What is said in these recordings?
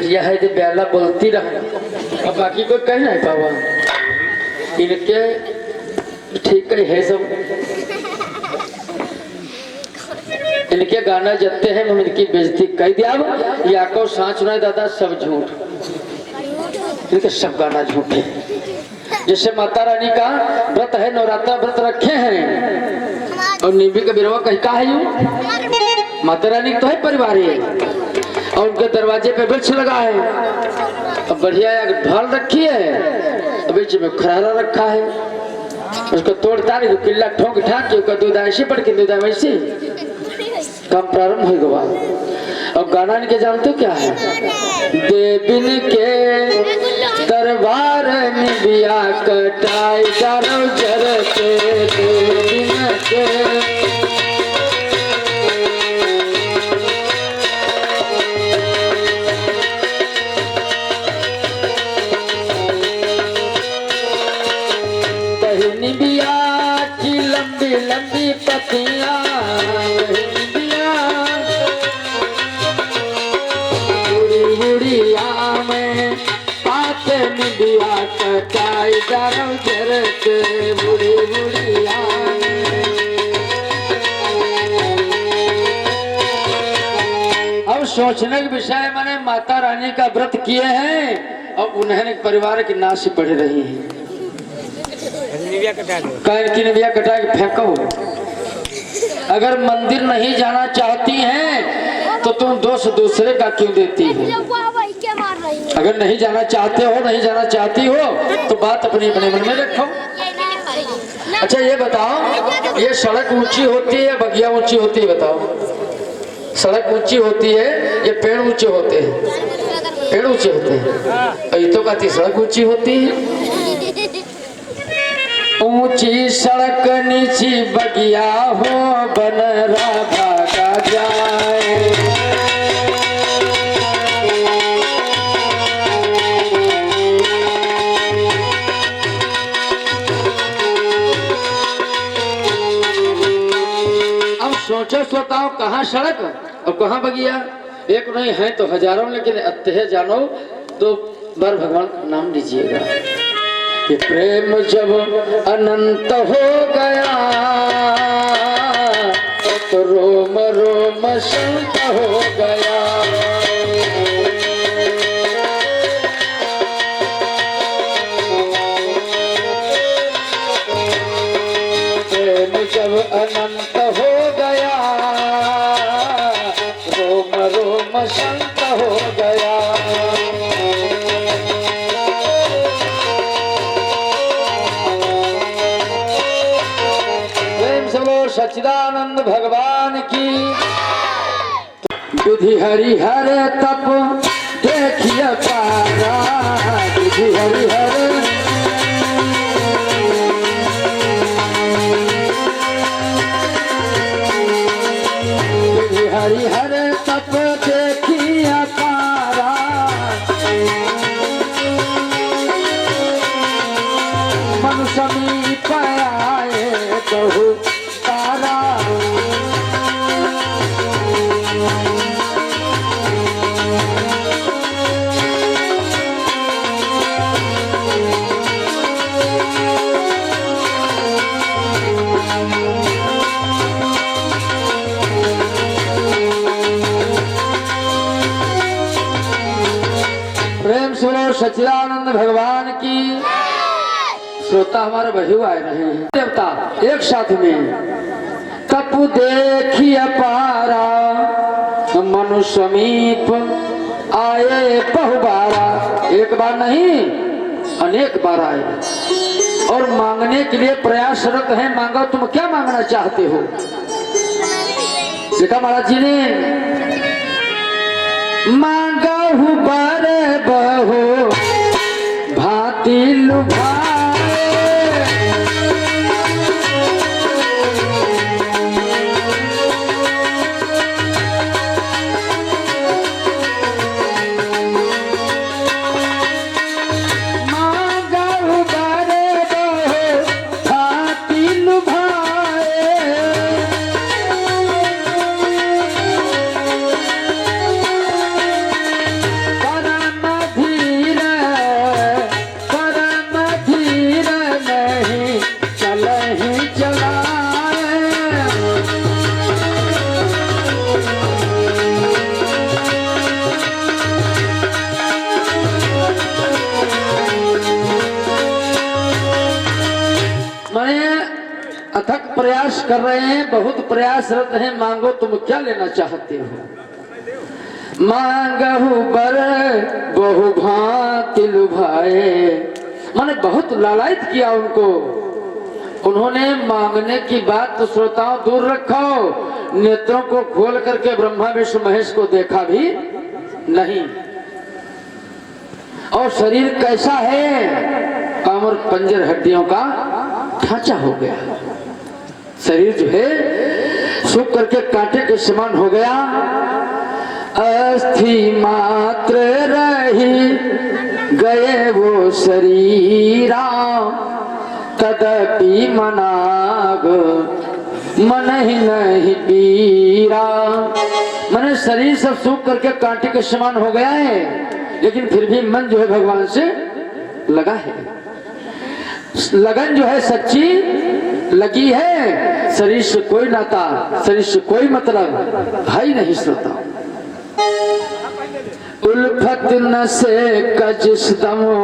बिटिया है जो ब्याला बोलती रहे और बाकी कोई कह नहीं पावा इनके ठीक है सब इनके गाना जत्ते हैं हम इनकी बेइज्जती कर दिया। या को सांच नहीं दादा सब झूठ इनके सब गाना झूठ है। जैसे माता रानी का व्रत है नवरात्रा व्रत रखे हैं और निबी का बिरवा कहीं का है यूं माता रानी तो है परिवार है और उनके दरवाजे पे वृक्ष लगा है अब बढ़िया ढाल रखी है बीच में खरारा रखा है उसको तोड़ता नहीं किला ठोक ठाक के उसका दूध ऐसे पड़ के दूध वैसे काम प्रारंभ हो गया। और गाना इनके जानते हो क्या है देविन के दरबार निबिया कटाई दारो जर के देविन के निबिया की लंबी लंबी पत्तियां बुढ़ी बुढ़िया में पाते निबिया कटाई दारो जर के बुढ़ी बुढ़िया अब सोचने के विषय मैंने माता रानी का व्रत किए हैं और उन्हें परिवार की नाश पड़ रही है की निबिया कटा के फेंको। अगर मंदिर नहीं जाना चाहती हैं तो तुम दोष दूसरे का क्यों देती हो। अगर नहीं जाना चाहते हो नहीं जाना चाहती हो तो बात अपने अपने मन में रखो। अच्छा ये बताओ ये सड़क ऊंची होती है बगिया ऊंची होती है बताओ। सड़क ऊंची होती है ये पेड़ ऊंचे होते हैं पेड़ ऊंचे होते हैं ये तो कहती सड़क ऊंची होती है। ऊंची सड़क नीची बगिया हो बनरा भागा जाए अब सोचो सोताओ कहाँ सड़क और कहाँ बगिया एक नहीं है तो हजारों लेकिन अत्य जानो तो बार भगवान का नाम लीजिएगा। ये प्रेम जब अनंत हो गया तो रोम रोम संत हो गया। प्रेम जब अनंत हो गया रोम रोम संत हो गया। सच्चिदानंद भगवान की विधि हरिहर तप देखिए पारा विधि हरिहर विधि हरिहर तप देखिए पारा मन समीप आए कहू सच्चिदानंद भगवान की श्रोता हमारे बहू आए रहे हैं देवता एक साथ में तप देखिए पारा मनु समीप आए बहुबारा एक बार नहीं अनेक बार आए और मांगने के लिए प्रयासरत है। मांगो तुम क्या मांगना चाहते हो। देखा महाराज जी ने मांगा हूँ बड़े बहो भांति लुभाए मांगा हूँ बड़े बहो भांति लुभाए प्रयास कर रहे हैं, बहुत प्रयासरत हैं, मांगो तुम क्या लेना चाहते हो। मांगहु बर बहु भांति लुभाए, माने बहुत लालायित किया उनको। उन्होंने मांगने की बात तो श्रोताओं दूर रखो, नेत्रों को खोल करके ब्रह्मा विष्णु महेश को देखा भी नहीं। और शरीर कैसा है, कमर पंजर हड्डियों का ढांचा हो गया। शरीर जो है सूख करके कांटे के समान हो गया। अस्थि मात्र रही गए वो शरीरा, तदपि मनाग मन ही नहीं पीरा। मन शरीर सब सूख करके कांटे के समान हो गया है, लेकिन फिर भी मन जो है भगवान से लगा है। लगन जो है सच्ची लगी है, शरीर से कोई नाता, शरीर से कोई मतलब भाई नहीं श्रोता। उल्फत न से कजिस दमो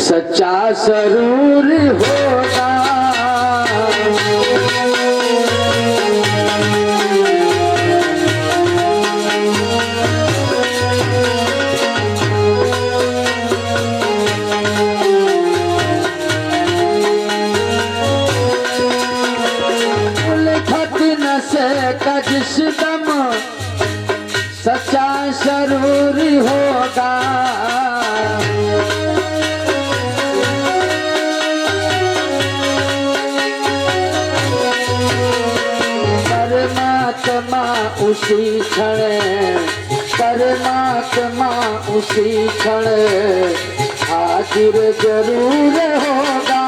सच्चा सरूर होगा। उल्फत न से कजिस दम सच्चा सरूर होगा। परमात्मा उसी क्षण, परमात्मा उसी क्षण हाजिर जरूर होगा।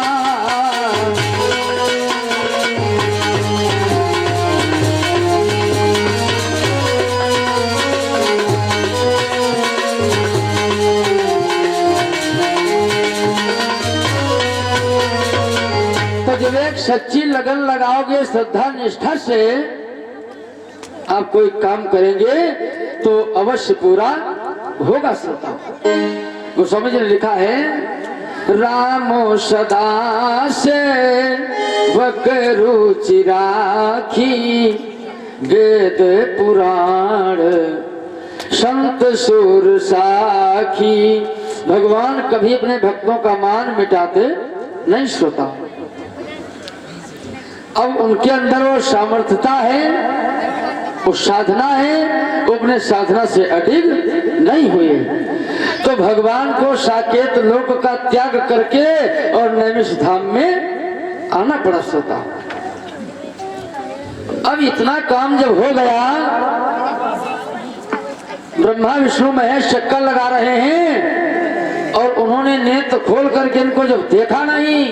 जब एक सच्ची लगन लगाओगे, श्रद्धा निष्ठा से आप कोई काम करेंगे तो अवश्य पूरा होगा। श्रोता वो समझ ने लिखा है, रामो सदा से वकरुचि राखी, वेद पुराण संत सुर साखी। भगवान कभी अपने भक्तों का मान मिटाते नहीं श्रोता। अब उनके अंदर वो सामर्थ्यता है, वो साधना है, वो अपने साधना से अडिग नहीं हुए। तो भगवान को साकेत लोक का त्याग करके और नैमिष धाम में आना पड़ा श्रोता। अब इतना काम जब हो गया, ब्रह्मा विष्णु महेश चक्कर लगा रहे हैं और उन्होंने नेत्र खोल करके इनको जब देखा नहीं,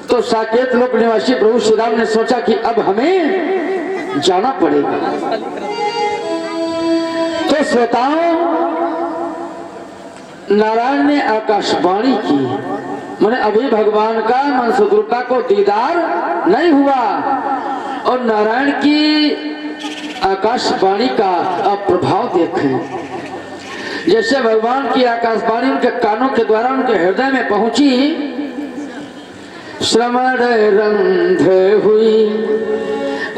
तो साकेत लोक निवासी प्रभु श्री राम ने सोचा कि अब हमें जाना पड़ेगा। तो श्रोताओं, नारायण ने आकाशवाणी की, माने अभी भगवान का मनसुख दुर्गा को दीदार नहीं हुआ, और नारायण की आकाशवाणी का आप प्रभाव देखें। जैसे भगवान की आकाशवाणी उनके कानों के द्वारा उनके हृदय में पहुंची, श्रवण रंध हुई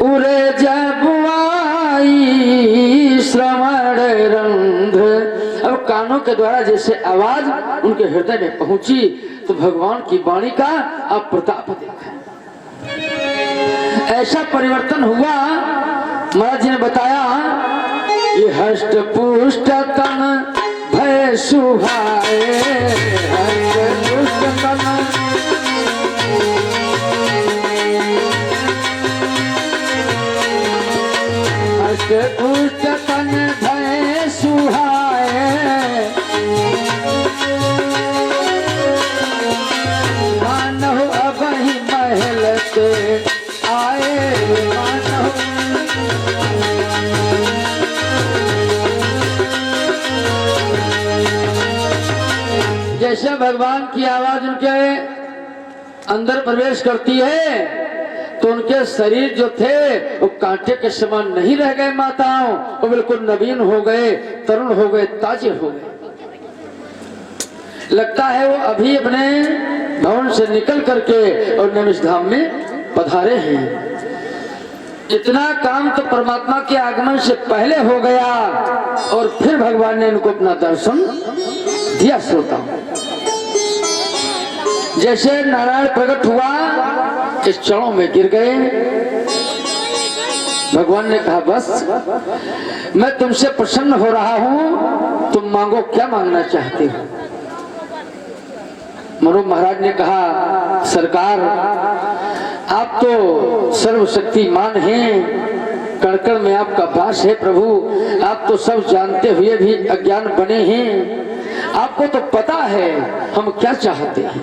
उरे जब आई, श्रवण रंध। अब कानों के द्वारा जैसे आवाज उनके हृदय में पहुंची, तो भगवान की वाणी का आप प्रताप देखें। ऐसा परिवर्तन हुआ। महाराज जी ने बताया, ये हष्ट पुष्ट तन भय सुहाए, हष्ट पुष्ट तन पुष्ट तन भय सुहाए, मानव अब ही महल से आए, मानव। जैसे भगवान की आवाज उनके अंदर प्रवेश करती है, तो उनके शरीर जो थे वो कांटे के समान नहीं रह गए माताओं, वो बिल्कुल नवीन हो गए, तरुण हो गए, ताजे हो गए। लगता है वो अभी अपने भवन से निकल करके और नैमिष धाम में पधारे हैं। इतना काम तो परमात्मा के आगमन से पहले हो गया और फिर भगवान ने इनको अपना दर्शन दिया। श्रोता, जैसे नारायण प्रकट हुआ इस चरणों में गिर गए। भगवान ने कहा बस मैं तुमसे प्रसन्न हो रहा हूं, तुम मांगो, क्या मांगना चाहते हो। मनु महाराज ने कहा सरकार आप तो सर्वशक्तिमान हैं, कण कण में आपका वास है प्रभु, आप तो सब जानते हुए भी अज्ञान बने हैं, आपको तो पता है हम क्या चाहते हैं।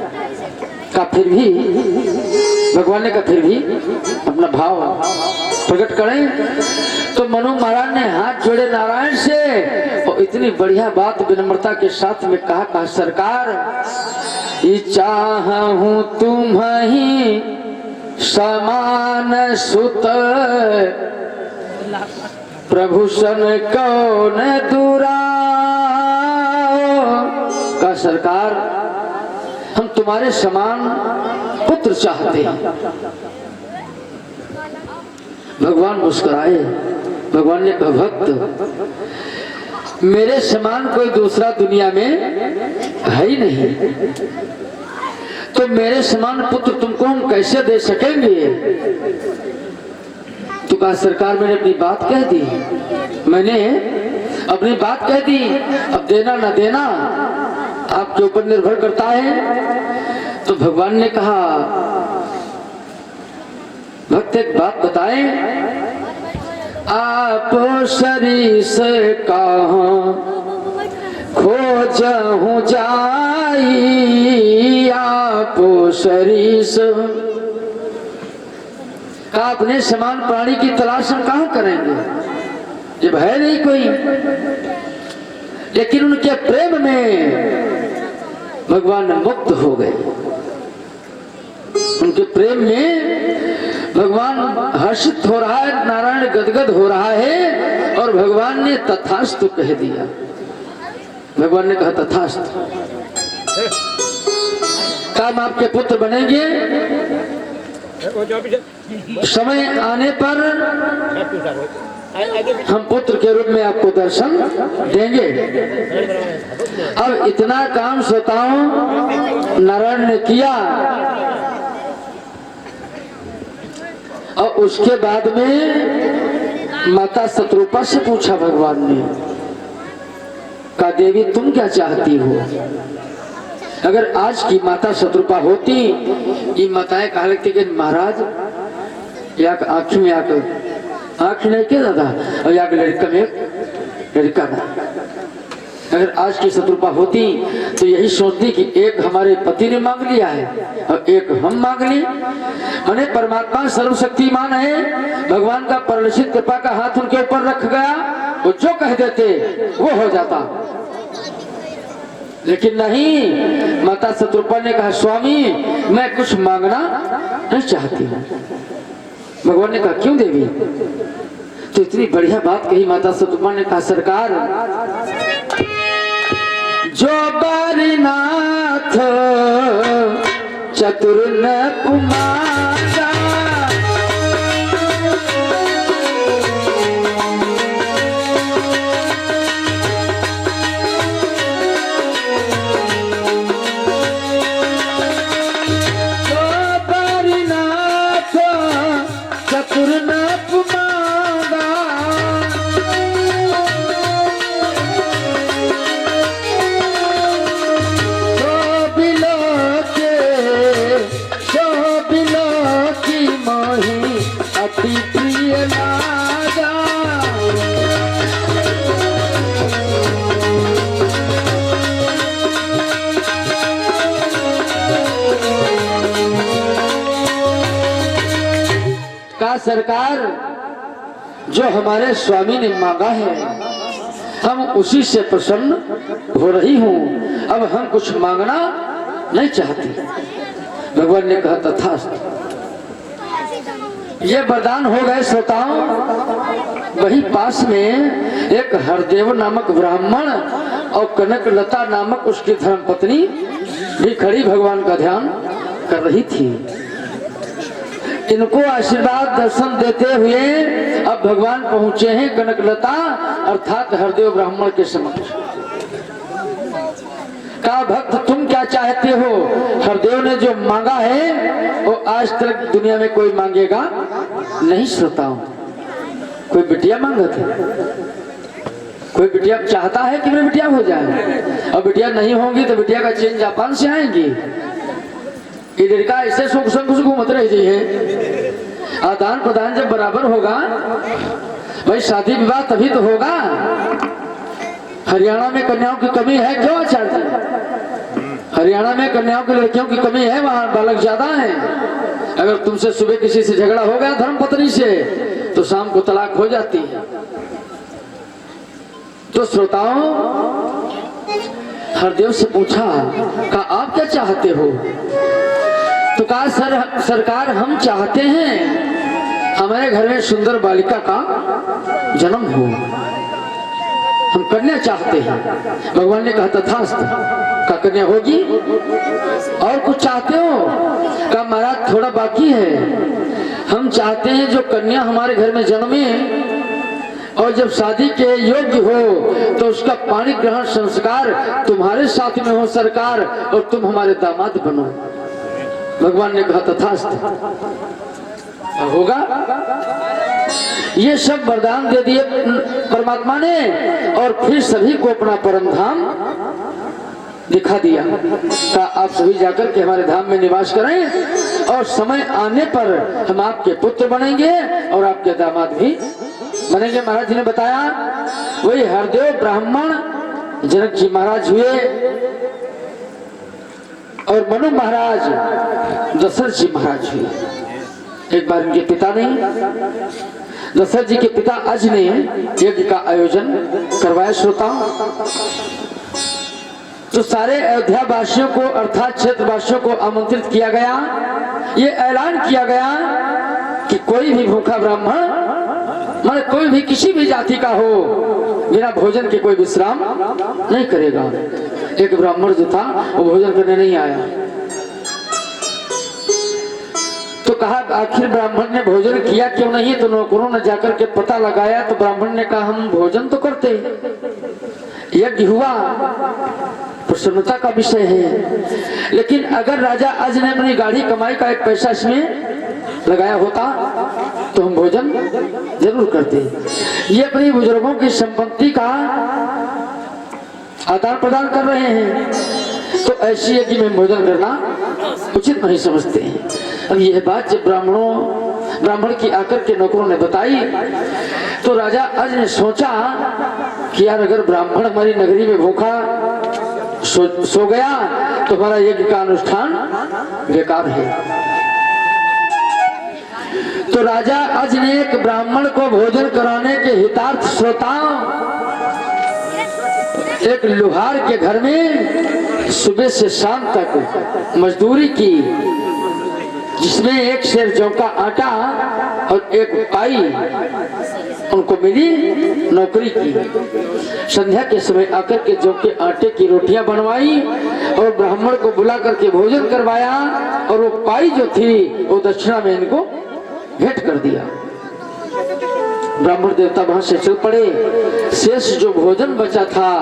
का फिर भी भगवान ने कहा फिर भी अपना भाव प्रकट करें। तो मनु महाराज ने हाथ जोड़े नारायण से और इतनी बढ़िया बात विनम्रता के साथ में कहा सरकार चाहूं तुम ही समान सुत, प्रभु सन कौन दूरा। का सरकार हम तुम्हारे समान पुत्र चाहते हैं। भगवान मुस्कुराए। भगवान ने कहा भक्त मेरे समान कोई दूसरा दुनिया में है ही नहीं, तो मेरे समान पुत्र तुमको हम कैसे दे सकेंगे। तो कहा सरकार मैंने अपनी बात कह दी, मैंने अपनी बात कह दी, अब देना ना देना आपके ऊपर निर्भर करता है। तो भगवान ने कहा भक्त एक बात बताएं, आप शरीस कहाँ खोजहूं जाई, आप शरीस का अपने समान प्राणी की तलाश हम कहाँ करेंगे, जब है नहीं कोई। लेकिन उनके प्रेम में भगवान मुक्त हो गए। उनके प्रेम में भगवान हर्षित हो रहा है, नारायण गदगद हो रहा है और भगवान ने तथास्तु कह दिया। भगवान ने कहा तथास्तु, काम आपके पुत्र बनेंगे, समय आने पर हम पुत्र के रूप में आपको दर्शन देंगे। अब इतना काम श्रोताओं नारायण ने किया और उसके बाद में माता शत्रुपा से पूछा भगवान ने, कहा देवी तुम क्या चाहती हो। अगर आज की माता शत्रुपा होती, ये माताएं कहा लगती कि महाराज या आँख में आकर आँख नहीं क्या दादा और या लड़का में लड़का ना। अगर आज की शत्रुपा होती तो यही सोचती कि एक हमारे पति ने मांग लिया है और एक हम मांग ली। माने परमात्मा सर्वशक्तिमान है, भगवान का परलक्षित कृपा का हाथ उनके ऊपर रख गया, वो जो कह देते वो हो जाता। लेकिन नहीं, माता शत्रुपा ने कहा स्वामी मैं कुछ मांगना नहीं चाहती हूँ। भगवान ने कहा क्यों देवी। तो इतनी बढ़िया बात कही माता शत्रुपा ने कहा सरकार जो बारीनाथ चतुर न कुमारा, जो बारीनाथ चतुर न कुमारा, अति प्रिय लागा। का सरकार जो हमारे स्वामी ने मांगा है हम उसी से प्रसन्न हो रही हूँ, अब हम कुछ मांगना नहीं चाहती। भगवान ने कहा तथास्तु। ये वरदान हो गए श्रोताओं। वही पास में एक हरदेव नामक ब्राह्मण और कनकलता नामक उसकी धर्मपत्नी भी खड़ी भगवान का ध्यान कर रही थी। इनको आशीर्वाद दर्शन देते हुए अब भगवान पहुंचे हैं कनकलता अर्थात हरदेव ब्राह्मण के समक्ष। कहा भक्त तुम क्या चाहते हो? हरदेव ने जो मांगा है वो आज तक दुनिया में कोई मांगेगा नहीं। श्रोताओं, कोई बिटिया मांगा था? कोई बिटिया चाहता है कि मेरी बिटिया हो जाए? और बिटिया नहीं होगी तो बिटिया का चेन जापान से आएंगी। ये लड़का ऐसे सुख संग घूमत रही है। आदान प्रदान जब बराबर होगा भाई, शादी विवाह तभी तो होगा। हरियाणा में कन्याओं की कमी है क्यों आचार्य जी? हरियाणा में कन्याओं की लड़कियों की कमी है, वहां बालक ज्यादा है। अगर तुमसे सुबह किसी से झगड़ा हो गया धर्मपत्नी से तो शाम को तलाक हो जाती है। तो श्रोताओं, हरदेव से पूछा कहा आप क्या चाहते हो? तो कहा सरकार हम चाहते हैं हमारे घर में सुंदर बालिका का जन्म हो, हम कन्या चाहते हैं। भगवान ने कहा तथास्तु, का कन्या होगी। और कुछ चाहते हो? कहा महाराज थोड़ा बाकी है, हम चाहते हैं जो कन्या हमारे घर में जन्मे और जब शादी के योग्य हो तो उसका पाणी ग्रहण संस्कार तुम्हारे साथ में हो सरकार, और तुम हमारे दामाद बनो। भगवान ने कहा तथास्तु, होगा। ये सब वरदान दे दिए परमात्मा ने और फिर सभी को अपना परम धाम दिखा दिया। कहा आप सभी जाकर के हमारे धाम में निवास करें और समय आने पर हम आपके पुत्र बनेंगे और आपके दामाद भी बनेंगे। महाराज जी ने बताया वही हरदेव ब्राह्मण जनक जी महाराज हुए और मनु महाराज दशरथ जी महाराज हुए। एक बार इनके पिता ने, दशरथ जी के पिता अज ने यज्ञ का आयोजन करवाया। श्रोताओं, तो सारे अयोध्या वासियों को अर्थात क्षेत्र वासियों को आमंत्रित किया गया। ये ऐलान किया गया कि कोई भी भूखा ब्राह्मण माने कोई भी किसी भी जाति का हो बिना भोजन के कोई विश्राम नहीं करेगा। एक ब्राह्मण जो था वो भोजन करने नहीं आया। तो कहा आखिर ब्राह्मण ने भोजन किया क्यों नहीं? तो नौकरों ने जाकर के पता लगाया तो ब्राह्मण ने कहा हम भोजन तो करते, यज्ञ हुआ, प्रसन्नता का विषय है, लेकिन अगर राजा अज ने अपनी गाढ़ी कमाई का एक पैसा इसमें लगाया होता तो हम भोजन जरूर करते। ये अपनी बुजुर्गों की संपत्ति का आदान प्रदान कर रहे हैं, तो ऐसी यज्ञ में भोजन करना उचित नहीं समझते हैं। अब यह बात जब ब्राह्मण की आकर के नौकरों ने बताई तो राजा अज ने सोचा कि यार अगर ब्राह्मण हमारी नगरी में भूखा सो गया तो हमारा यज्ञ का अनुष्ठान बेकार है। तो राजा अज ने एक ब्राह्मण को भोजन कराने के हितार्थ श्रोताओं एक लोहार के घर में सुबह से शाम तक मजदूरी की, जिसमें एक शेर जौ का आटा और एक पाई उनको मिली नौकरी की। संध्या के समय आकर के जौ के आटे की रोटियां बनवाई और ब्राह्मण को बुला करके भोजन करवाया और वो पाई जो थी वो दक्षिणा में इनको भेंट कर दिया। ब्राह्मण देवता वहां से चल पड़े। शेष जो भोजन बचा था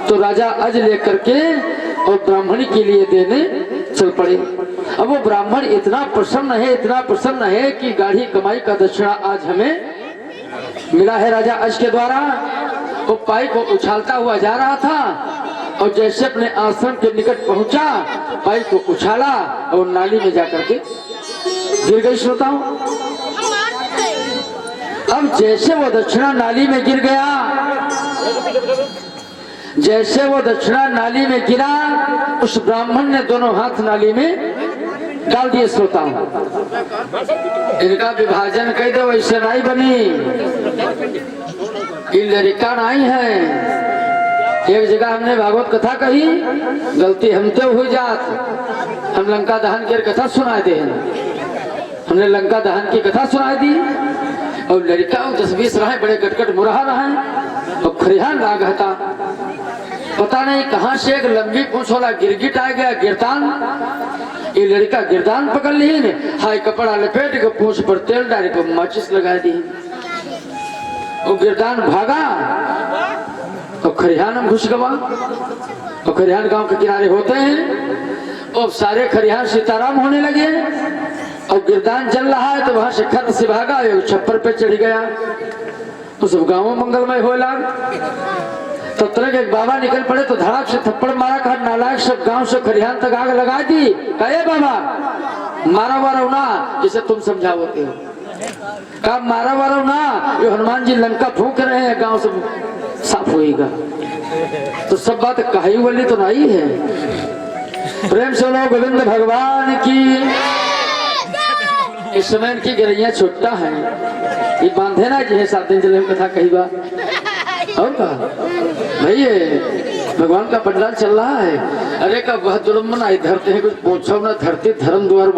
तो राजा अज लेकर के और ब्राह्मणी के लिए देने चल पड़े। अब वो ब्राह्मण इतना प्रसन्न है कि गाढ़ी कमाई का दक्षिणा आज हमें मिला है राजा अज के द्वारा। वो पाई को उछालता हुआ जा रहा था और जैसे अपने आश्रम के निकट पहुंचा पाई को उछाला और नाली में जाकर के गिर गई। श्रोताओं, अब जैसे वो दक्षिणा नाली में गिर गया, जैसे वो दक्षिणा नाली में गिरा उस ब्राह्मण ने दोनों हाथ नाली में डाल दिए। श्रोताओं, इनका विभाजन कह दो वैसे नहीं बनी, इन लड़का नहीं है। एक जगह हमने भागवत कथा कही, गलती हमते हुई जात, हम लंका दहन की कथा सुनाए दे, हमने लंका दहन की कथा सुनाई दी और लड़का 10-20 रहे, बड़े कटकट मुरहा रहे और खरिहान राग था। पता नहीं कहां से एक लंबी पूंछ वाला गिरगिट आ गया, गिरतान ये लड़का गिरदान पकड़ ली ने, हाय कपड़ा लपेट के पूंछ पर तेल डाल के माचिस लगा दी। वो गिरदान भागा तो खरिहान में घुस गवा। तो खरिहान गांव के किनारे होते हैं और सारे खरिहान सीताराम होने लगे और गिरदान चल रहा है तो वहां से खत से भागा, छप्पर पे चढ़ गया तो सब गांव मंगलमय हो लग। तो तरह के बाबा निकल पड़े तो धड़ाक से थप्पड़ मारा, कहा नालायक, सब गांव से खरिहान तक आग लगा दी। कहे बाबा मारा वारा ना, जिसे तुम समझाओते हो। कहा मारा वारा ना, ये हनुमान जी लंका फूंक रहे हैं, गांव से साफ होएगा। तो सब बात कही वाली तो नहीं है। प्रेम से लो गोविंद भगवान की। इस समय इनकी गिरैया छुट्टा है, ये बांधे ना जिन्हें 7 दिन चले कथा कही बात और का भाई भगवान का पंडाल चल रहा है। अरे का वह जुलम आई धरते हैं कुछ पूछो ना, धरती धर्म द्वार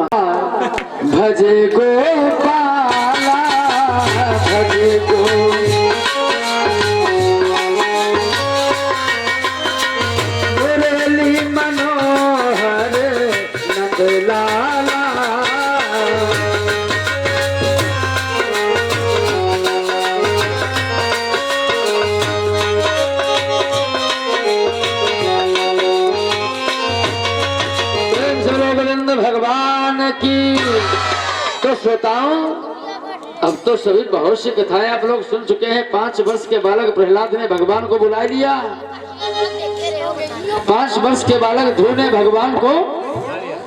भजे गोपाला भजे गो मुरली मनोहर नंदलाला। भगवान की। तो श्रोताओं अब तो सभी बहुत सी कथाएं आप लोग सुन चुके हैं। 5 वर्ष के बालक प्रहलाद ने भगवान को बुला लिया, 5 वर्ष के बालक ध्रुव ने भगवान को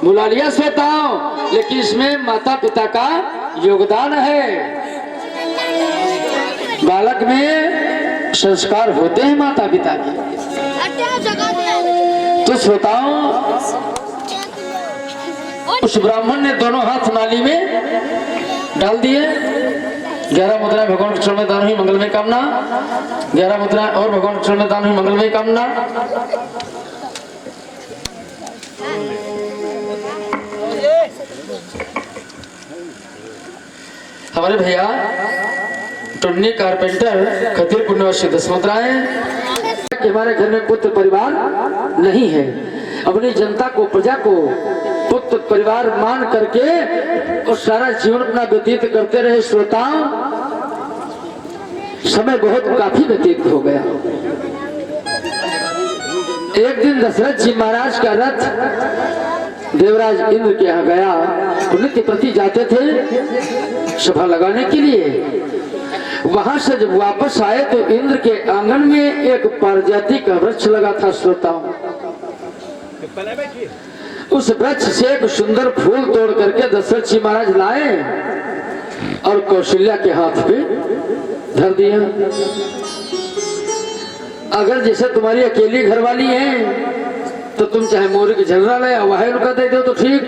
बुला लिया श्रोताओं। लेकिन इसमें माता पिता का योगदान है। बालक में संस्कार होते हैं माता पिता के। तो श्रोताओं उस ब्राह्मण ने दोनों हाथ नाली में डाल दिए। 11 मुद्राएं भगवान के चरण में दान हुई, मंगलमय कामना। 11 मुद्राएं और भगवान के चरण में दान हुई, मंगलमय कामना। हमारे भैया टुन्नी कारपेंटर खतीर पुण्यवासी 10 मुद्राएं। हमारे घर में पुत्र परिवार नहीं है, अपनी जनता को, प्रजा को पुत्र परिवार मान करके और सारा जीवन अपना व्यतीत करते रहे। श्रोताओं समय बहुत काफी व्यतीत हो गया। एक दिन दशरथ जी महाराज का रथ देवराज इंद्र के यहाँ गया। नित्य प्रति जाते थे सभा लगाने के लिए। वहां से जब वापस आए तो इंद्र के आंगन में एक पारिजाति का वृक्ष लगा था। श्रोताओं उस वृक्ष से एक सुंदर फूल तोड़ करके दशरथ जी महाराज लाए और कौशल्या के हाथ पे धर दिया। अगर जैसे तुम्हारी अकेली घरवाली है तो तुम चाहे मोरी की झलरा ले वही उनका दे दो तो ठीक।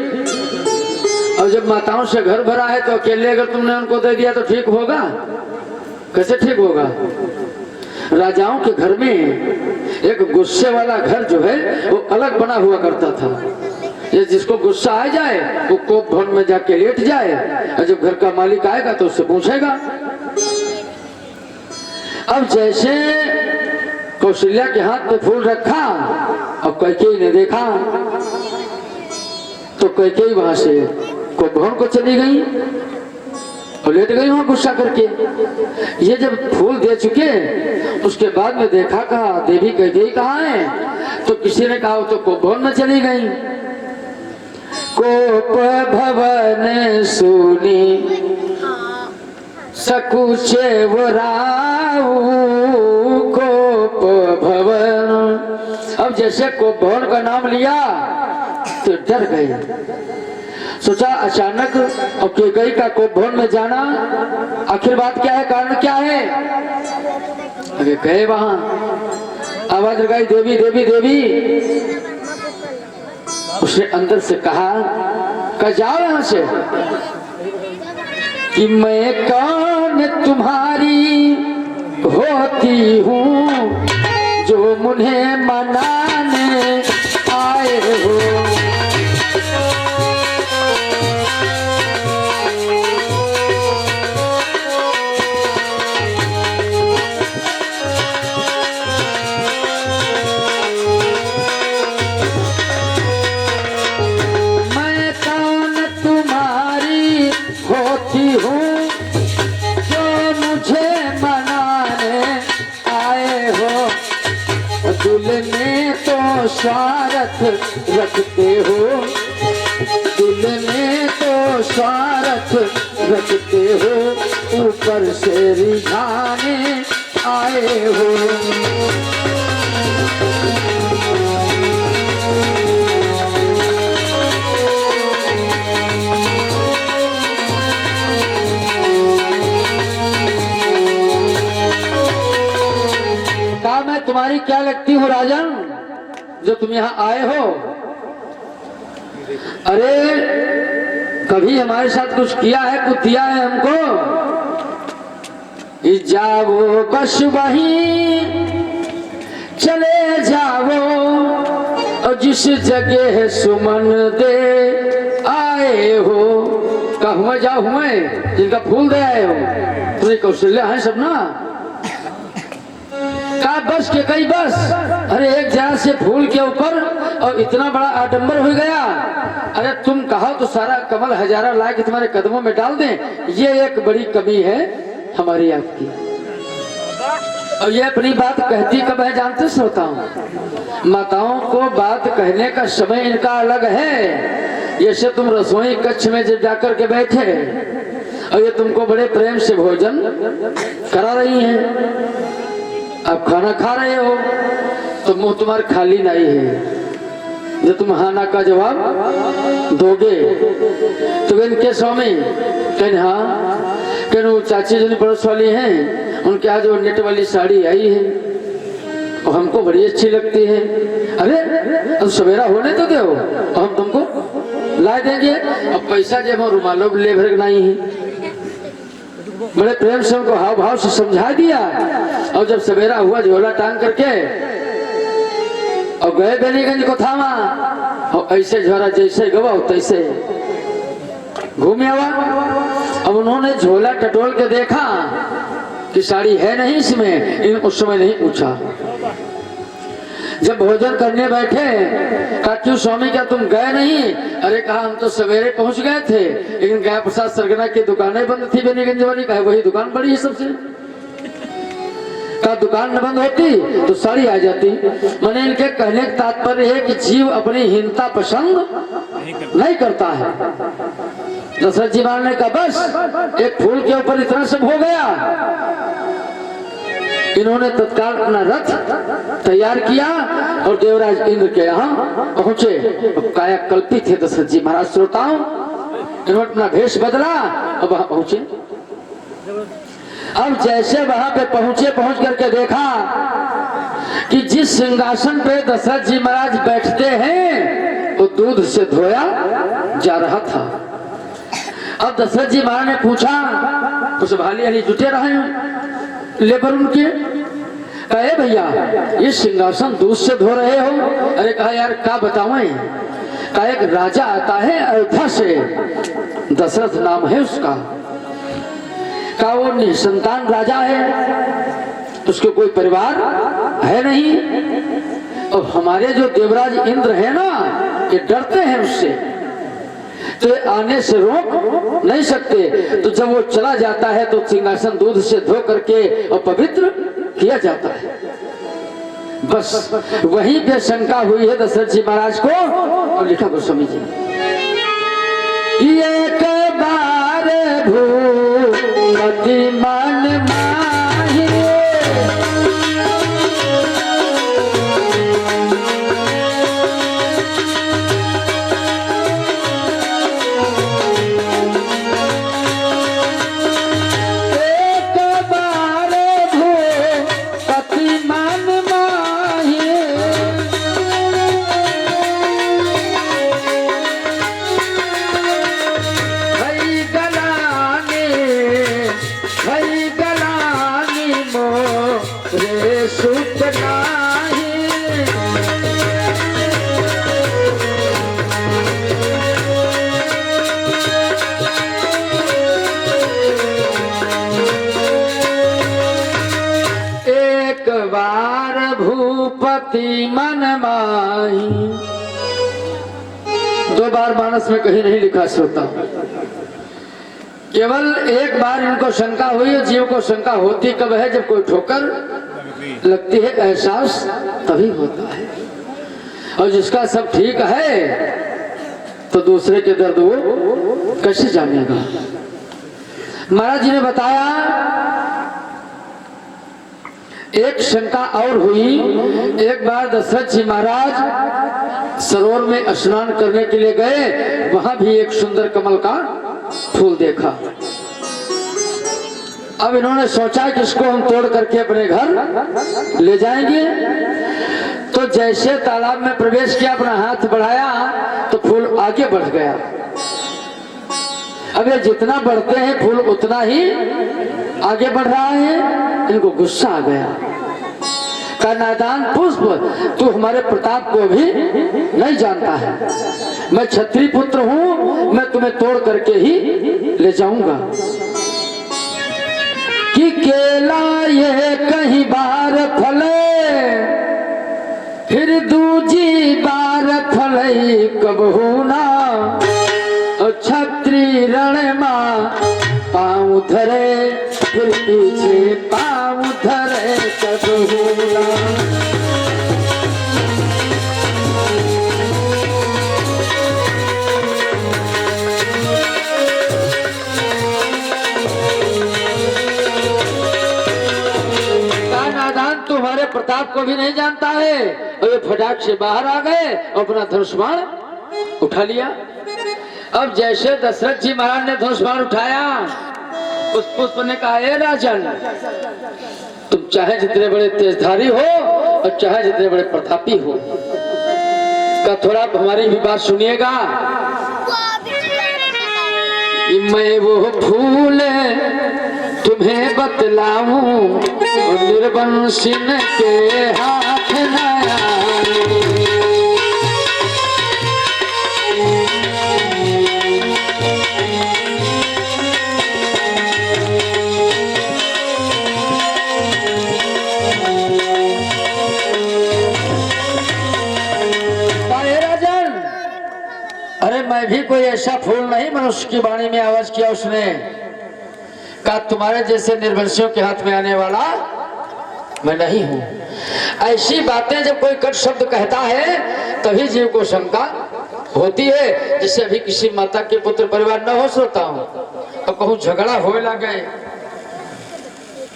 और जब माताओं से घर भरा है तो अकेले अगर तुमने उनको दे दिया तो ठीक होगा? कैसे ठीक होगा? राजाओं के घर में एक गुस्से वाला घर जो है वो अलग बना हुआ करता था। ये जिसको गुस्सा आ जाए वो कोप भवन में जाके लेट जाए और जब घर का मालिक आएगा तो उससे पूछेगा। अब जैसे कौशल्या के हाथ में फूल रखा अब कैकेयी ने देखा तो कैकेयी वहां से कोप भवन को चली गई और लेट गई वहां गुस्सा करके। ये जब फूल दे चुके उसके बाद में देखा, कहा देवी कैकेयी कहाँ है? तो किसी ने कहा तो कोप भवन में चली गई। कोप भवन सुनी सकुचे वो राऊ कोप भवन। अब जैसे कोप भवन का नाम लिया तो डर गए। सोचा अचानक अब कैकेयी का कोप भवन में जाना, आखिर बात क्या है, कारण क्या है? अरे गए वहां, आवाज लगाई देवी देवी देवी। उसने अंदर से कहा जाओ यहां से कि मैं कौन तुम्हारी होती हूँ जो मुझे मनाने आए हो। मैं स्वार्थ रखते हो, दिल में तो स्वार्थ रखते हो, ऊपर से रिझाने आए हो। कहा मैं तुम्हारी क्या लगती हूँ राजन, जो तुम यहाँ आए हो? अरे कभी हमारे साथ कुछ किया है, कुछ दिया है हमको? जाओ बस वहीं चले जाओ, और जिस जगह सुमन दे आए हो। कहूँ जाओ हुए जिनका फूल दे आए हो, तुम्हें कौशल्या है सब ना। का बस के कई बस, अरे एक जरा से फूल के ऊपर और इतना बड़ा आडंबर हो गया। अरे तुम कहो तो सारा कमल हजारा ला के तुम्हारे कदमों में डाल दें, ये एक बड़ी कमी है हमारी आपकी। और ये अपनी बात कहती कब है जानते श्रोताओं? माताओं को बात कहने का समय इनका अलग है। जैसे तुम रसोई कक्ष में जब जाकर के बैठे और ये तुमको बड़े प्रेम से भोजन करा रही हैं, आप खाना खा रहे हो तो मुंह तुम्हारा खाली नहीं है। जब तुम हाँ ना का जवाब दोगे तो इनके स्वामी कहने हाँ, कहने चाची जो पड़ोस वाली हैं उनके आज वो नेट वाली साड़ी आई है और हमको बड़ी अच्छी लगती है। अरे अब सवेरा होने तो दो, हम तुमको ला देंगे। अब पैसा जब हम रुमालों ले भर नहीं है, बड़े प्रेम से उनको हाव भाव से समझा दिया। और जब सवेरा हुआ झोला टांग करके और गए बेलीगंज को थामा, और ऐसे झोरा जैसे गवाओ तैसे घूमे हुआ। अब उन्होंने झोला टटोल के देखा कि साड़ी है नहीं इसमें, इन उस समय नहीं पूछा। जब भोजन करने बैठे कहा क्यों स्वामी क्या तुम गए नहीं? अरे कहा हम तो सवेरे पहुंच गए थे, लेकिन गया प्रसाद सरगना की दुकानें बंद थी बेनीगंज वाली। कहा वही दुकान बड़ी है सबसे। कहा दुकान न बंद होती तो साड़ी आ जाती। मैंने इनके कहने का तात्पर्य है कि जीव अपनी हीनता पसंद नहीं करता है। दशरथ जी महाराज ने कहा बस एक फूल के ऊपर इतना सब हो गया। इन्होंने तत्काल अपना रथ तैयार किया और देवराज इंद्र के यहाँ पहुंचे। काया कल्पित थे दशरथ जी महाराज। श्रोताओं, इन्होंने अपना भेष बदला और वहां पहुंचे। अब जैसे वहां पे पहुंचे, पहुंच करके देखा कि जिस सिंहासन पे दशरथ जी महाराज बैठते हैं वो दूध से धोया जा रहा था। अब दशरथ जी महाराज ने पूछा, उस भाली जुटे रहे लेबर उनके, कहे भैया ये सिंहासन दूध से धो रहे हो? अरे कहा यार क्या बताऊं? कहा एक राजा आता है अयोध्या से, दशरथ नाम है उसका। कहा वो निसंतान राजा है, उसके कोई परिवार है नहीं, और हमारे जो देवराज इंद्र है ना ये डरते हैं उससे, तो आने से रोक नहीं सकते। तो जब वो चला जाता है तो सिंहासन दूध से धो करके और पवित्र किया जाता है। बस वहीं पे शंका हुई है दशरथ जी महाराज को। और लिखा गोस्वामी जी, एक बार भूमति मन माही, मन माही। दो बार मानस में कहीं नहीं लिखा श्रोता, केवल एक बार इनको शंका हुई है। जीव को शंका होती कब है? जब कोई ठोकर लगती है, एहसास तभी होता है। और जिसका सब ठीक है तो दूसरे के दर्द वो कैसे जानेगा। महाराज जी ने बताया एक शंका और हुई। एक बार दशरथ जी महाराज सरोवर में स्नान करने के लिए गए, वहां भी एक सुंदर कमल का फूल देखा। अब इन्होंने सोचा कि इसको हम तोड़ करके अपने घर ले जाएंगे। तो जैसे तालाब में प्रवेश किया, अपना हाथ बढ़ाया तो फूल आगे बढ़ गया। अब ये जितना बढ़ते हैं फूल उतना ही आगे बढ़ रहा है। इनको गुस्सा आ गया, का नादान पुष्प, तू हमारे प्रताप को भी नहीं जानता है। मैं क्षत्रिय पुत्र हूँ, मैं तुम्हें तोड़ करके ही ले जाऊंगा। कि केला ये कहीं बार फले, फिर दूजी बार फले कब होना। छत्री रण मां पाँव धरे, फिर पीछे पाँव धरे कब होना। नादान तुम्हारे प्रताप को भी नहीं जानता है। और ये फटाक से बाहर आ गए और अपना धनुष बाण उठा लिया। अब जैसे दशरथ जी महाराज ने धनुष बाण उठाया, उस पुष्प ने कहा, ए राजन, तुम चाहे जितने बड़े तेजधारी हो और चाहे जितने बड़े प्रतापी हो, का थोड़ा हमारी भी बात सुनिएगा। मैं वो फूल तुम्हें बतलाऊं, निर्वंशिन के हाथ न आए। अरे मैं भी कोई ऐसा फूल नहीं, मनुष्य की वाणी में आवाज किया उसने, कहा तुम्हारे जैसे निर्वंशियों के हाथ में आने वाला मैं नहीं हूं। ऐसी बातें जब कोई कट शब्द कहता है तभी जीव को शंका होती है। जैसे अभी किसी माता के पुत्र परिवार न हो सोता हूं और कहूं झगड़ा होने लगे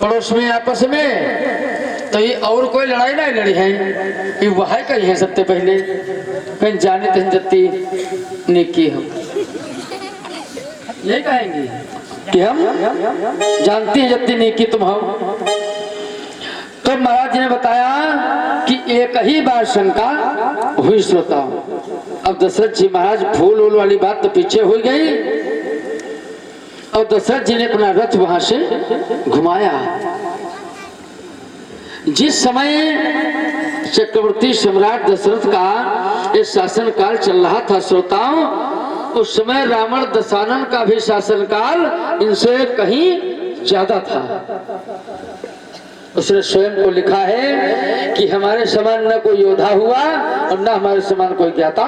पड़ोस में आपस में, तो ये और कोई लड़ाई नहीं लड़ी है, ये वह कही है सबसे पहले, कहीं जाने तन जत्ती नेकी हो, यही कहेंगे कि हम जानती हैं जत्ती नेकी तुम हो। तो महाराज जी ने बताया कि एक ही बार शंका हुई श्रोताओं। अब दशरथ जी महाराज फूल वूल वाली बात तो पीछे हो गई और दशरथ जी ने अपना रथ वहां से घुमाया। जिस समय चक्रवर्ती सम्राट दशरथ का ये शासन काल चल रहा था श्रोताओं, उस समय रावण दशानन का भी शासन काल इनसे कहीं ज्यादा था। उसने स्वयं को लिखा है कि हमारे समान न कोई योद्धा हुआ और न हमारे समान कोई ज्ञाता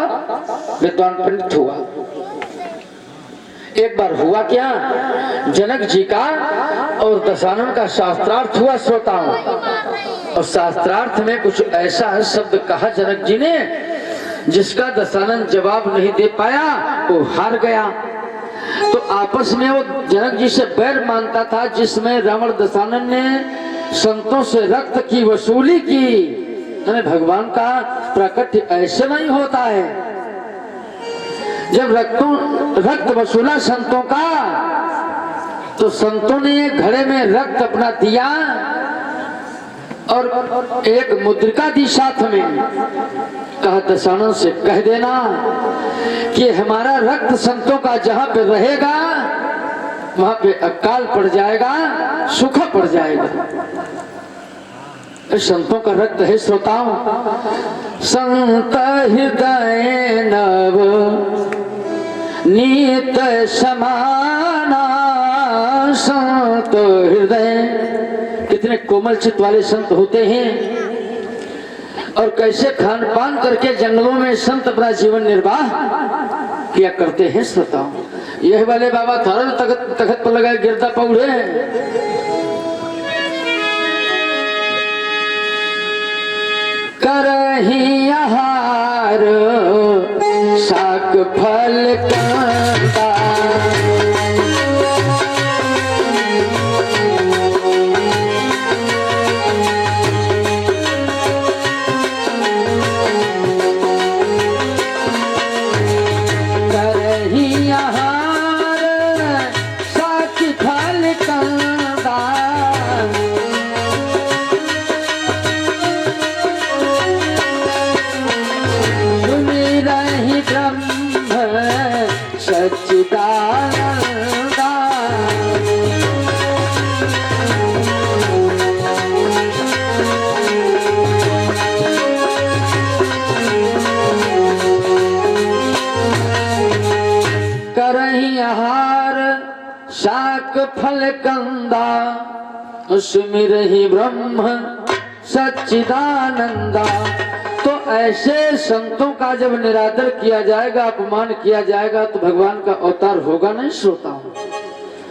विद्वान पंडित हुआ। एक बार हुआ क्या, जनक जी का और दशानन का शास्त्रार्थ हुआ श्रोताओं, और शास्त्रार्थ में कुछ ऐसा शब्द कहा जनक जी ने जिसका दशानन जवाब नहीं दे पाया, वो हार गया। तो आपस में वो जनक जी से बैर मानता था, जिसमें रावण दशानन ने संतों से रक्त की वसूली की। भगवान का प्राकट्य ऐसे नहीं होता है। जब रक्त वसूला संतों का, तो संतों ने घड़े में रक्त अपना दिया और एक मुद्रिका दी साथ में। कहा दशानन से कह देना कि हमारा रक्त संतों का जहां पे रहेगा वहां पे अकाल पड़ जाएगा, सूखा पड़ जाएगा। संतों का रक्त है श्रोताओं। संत हृदय नव नीत समाना, संत हृदय, कितने कोमल चित्त वाले संत होते हैं और कैसे खान पान करके जंगलों में संत अपना जीवन निर्वाह किया करते हैं श्रोताओं। यह वाले बाबा थारा तखत पर लगाए गिरता पौड़े, करही यहाँ हार शाक फल कंदा सच्चिदानंदा करही आहार शाक फल कंदा सुमिरहि ब्रह्म सच्चिदानंदा। तो ऐसे संतों का जब निरादर किया जाएगा, अपमान किया जाएगा, तो भगवान का अवतार होगा नहीं श्रोता,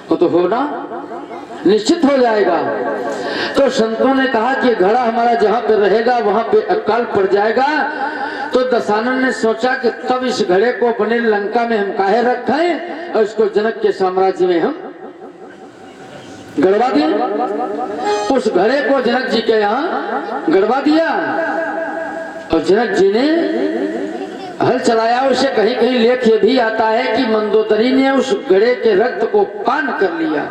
वो तो होना निश्चित हो जाएगा। तो संतों ने कहा कि घड़ा हमारा जहाँ पे रहेगा वहां पे अकाल पड़ जाएगा। तो दशानन ने सोचा कि तब इस घड़े को अपने लंका में हम काहे रखें और इसको जनक के साम्राज्य में हम गड़वा दिए। उस घड़े को जनक जी के यहाँ गड़वा दिया और जनक जी ने हल चलाया। उसे कहीं कहीं लेख ये भी आता है कि मंदोदरी ने उस घड़े के रक्त को पान कर लिया।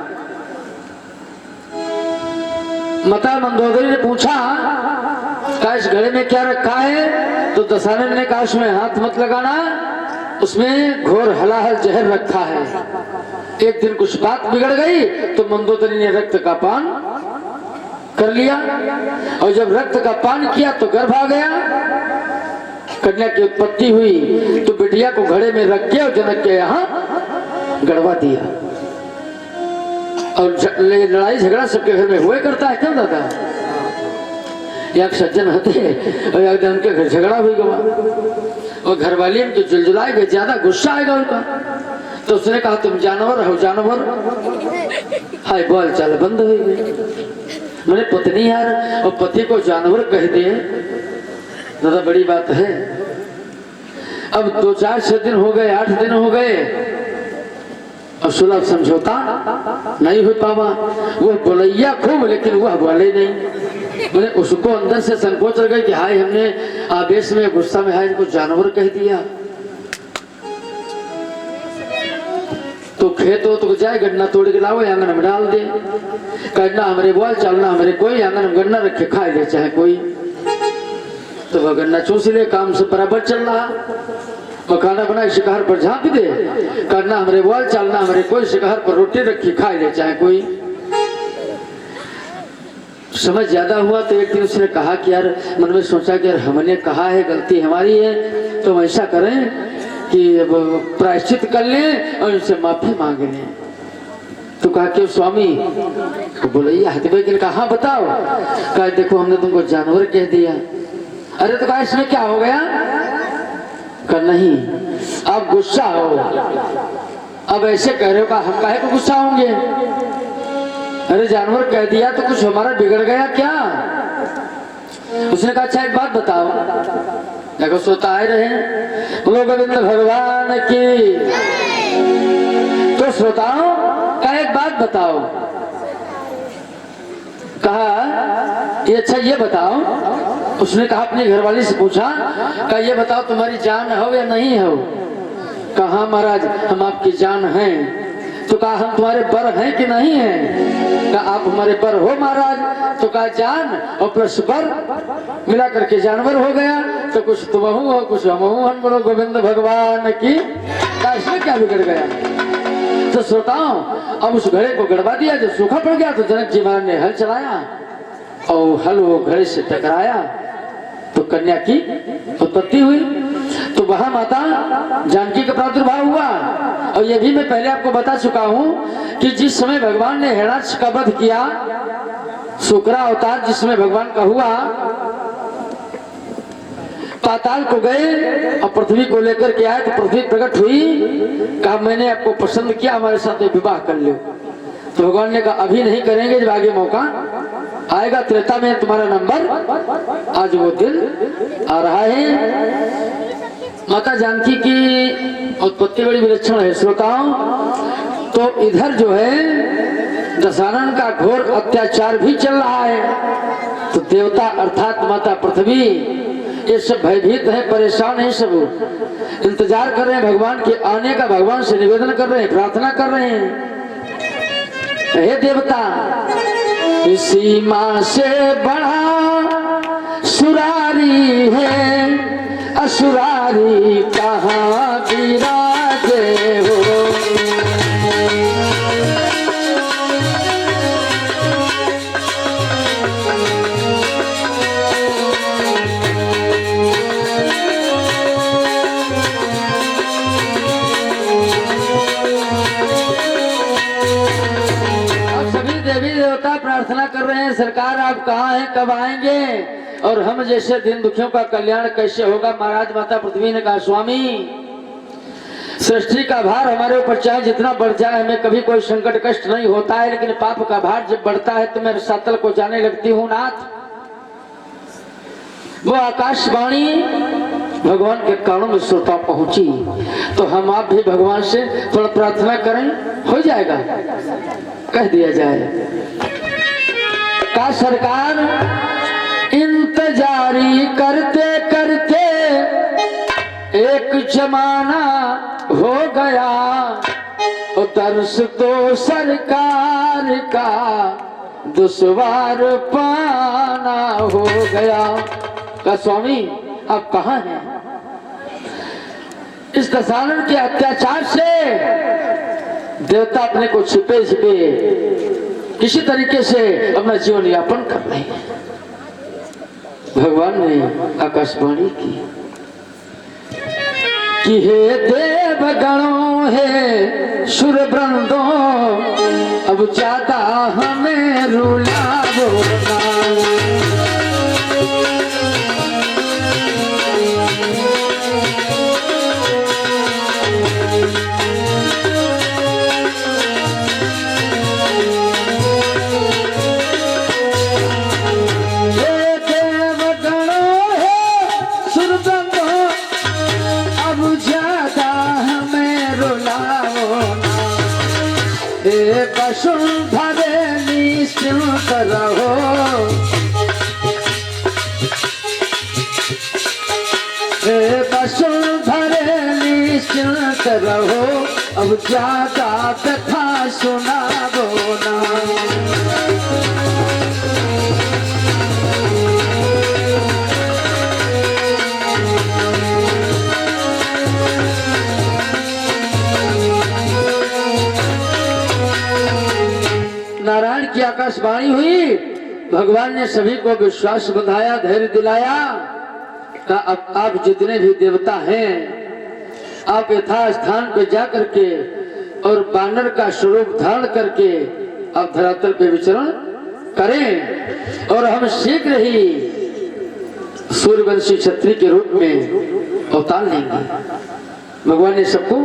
माता मंदोदरी ने पूछा क्या इस घड़े में क्या रखा है? तो दशानन ने कहा उसमें हाथ मत लगाना, उसमें घोर हलाहल जहर रखा है। एक दिन कुछ बात बिगड़ गई तो मंदोदरी ने रक्त का पान कर लिया और जब रक्त का पान किया तो गर्भ आ गया, कन्या की उत्पत्ति हुई। तो बिटिया को घड़े में रख के और जनक के यहाँ गड़वा दिया। और लड़ाई झगड़ा सबके घर में हुए करता है क्यों दादा? एक सज्जन होते और एक दिन उनके घर झगड़ा हुई गवा और घरवाली में तो जुलजुलाए गए, ज्यादा गुस्सा आएगा उनका। तो उसने कहा तुम जानवर हो जानवर। हाय बोल चाल बंद हुई गई। मैंने पत्नी यार और पति को जानवर कह दिए, दादा बड़ी बात है। अब 2-4-6 दिन हो गए, 8 दिन हो गए, अब सुलभ समझौता नहीं हो पावा। वो बोलैया खूब लेकिन वह बोले नहीं। मैंने उसको अंदर से संकोच लग गई कि हाय हमने आवेश में गुस्सा में हाय इनको जानवर कह दिया। तो खेत हो तो जाए गन्ना तोड़ के लाओ आंगन में डाल दे, कहना हमारे बोल चलना हमारे कोई आंगन में गन्ना रखे खाए ले चाहे कोई। तो वह गन्ना चूस ले, काम से बराबर चल रहा। खाना बना शिकार पर झाँक दे, करना हमारे बोल चलना हमारे कोई शिकार पर रोटी रखी खाए ले चाहे कोई। समझ ज्यादा हुआ तो एक दिन उसने कहा कि यार मन में सोचा कि यार हमने कहा है गलती हमारी है, तो हम ऐसा करें कि प्रायश्चित कर लें और उनसे माफी मांग लें। तो कहा कि स्वामी तो बोले हथबे के कहा बताओ। कहा देखो हमने तुमको जानवर कह दिया। अरे तो कहा इसमें क्या हो गया? कहा नहीं आप गुस्सा हो, अब ऐसे कह रहे हो। कहा हम काहे को गुस्सा होंगे? अरे जानवर कह दिया तो कुछ हमारा बिगड़ गया क्या? उसने कहा अच्छा एक बात बताओ। देखो सोता आए रहे बोलो गोविंद भगवान की। तो श्रोताओं का एक बात बताओ। कहा ये अच्छा ये बताओ। उसने कहा अपनी घरवाली से पूछा, कहा ये बताओ तुम्हारी जान हो या नहीं हो? कहा महाराज हम आपकी जान हैं। तो कहा हम तुम्हारे बर हैं कि नहीं हैं? कहा आप हमारे बर हो महाराज। तो कहा जान और प्लस बर मिला करके जानवर हो गया। तो कुछ तुम हो कुछ हम हम बोलो गोविंद भगवान की। कहा इसमें क्या बिगड़ गया? तो श्रोताओं अब उस घड़े को गड़वा दिया। जब सूखा पड़ गया तो जनक जी महाराज ने हल चलाया और हल वो घड़े से टकराया तो कन्या की उत्पत्ति हुई। तो वहां माता जानकी का प्रादुर्भाव हुआ। और ये भी मैं पहले आपको बता चुका हूं कि जिस समय भगवान ने हिरण्याक्ष का वध किया, शुक्रा अवतार जिस समय भगवान का हुआ, पाताल को गए और पृथ्वी को लेकर के आए। तो पृथ्वी प्रकट हुई, कहा मैंने आपको पसंद किया, हमारे साथ विवाह कर लो। तो भगवान ने कहा अभी नहीं करेंगे, जब आगे मौका आएगा त्रेता में तुम्हारा नंबर। आज वो दिन आ रहा है। माता जानकी की उत्पत्ति बड़ी विलक्षण है श्रोताओं। तो इधर जो है दशानन का घोर अत्याचार भी चल रहा है। तो देवता अर्थात माता पृथ्वी ये सब भयभीत है, परेशान है, सब इंतजार कर रहे हैं भगवान के आने का, भगवान से निवेदन कर रहे हैं, प्रार्थना कर रहे हैं, हे देवता इसी माँ से बड़ा सुरारी है, असुरारी कहाँ विराजे हो। प्रार्थना कर रहे हैं, सरकार आप कहाँ हैं, कब आएंगे और हम जैसे दिन दुखियों का कल्याण कैसे होगा। महाराज माता पृथ्वी ने कहा स्वामी सृष्टि का भार हमारे ऊपर चाहे जितना बढ़ जाए हमें कभी कोई संकट कष्ट नहीं होता है, लेकिन पाप का भार जब बढ़ता है तो मैं रसातल को जाने लगती हूँ नाथ। वो आकाशवाणी भगवान के कानों में श्रोता पहुंची। तो हम आप भी भगवान से थोड़ा प्रार्थना करें, हो जाएगा, कह दिया जाए। का सरकार इंतजारी करते करते एक जमाना हो गया, और दर्श तो सरकार का दुश्वार पाना हो गया। का स्वामी आप कहाँ हैं? इस दशानन के अत्याचार से देवता अपने को छिपे छिपे किसी तरीके से अपना जीवन यापन कर रहे हैं। भगवान ने आकाशवाणी की कि हे देव गणों हे सुर वृंदों अब ज्यादा हमें रुलावो ना। वसुंधरे निश्चिंत रहो, वसुंधरे निश्चिंत रहो, अब ज्यादा कथा सुनावो ना। नारायण की आकाशवाणी हुई, भगवान ने सभी को विश्वास बंधाया, धैर्य दिलाया। अब आप जितने भी देवता हैं आप यथा स्थान पे जा करके और बानर का स्वरूप धारण करके आप धरातल पे विचरण करें, और हम शीघ्र ही सूर्यवंशी क्षत्रिय के रूप में अवतार लेंगे। भगवान ने सबको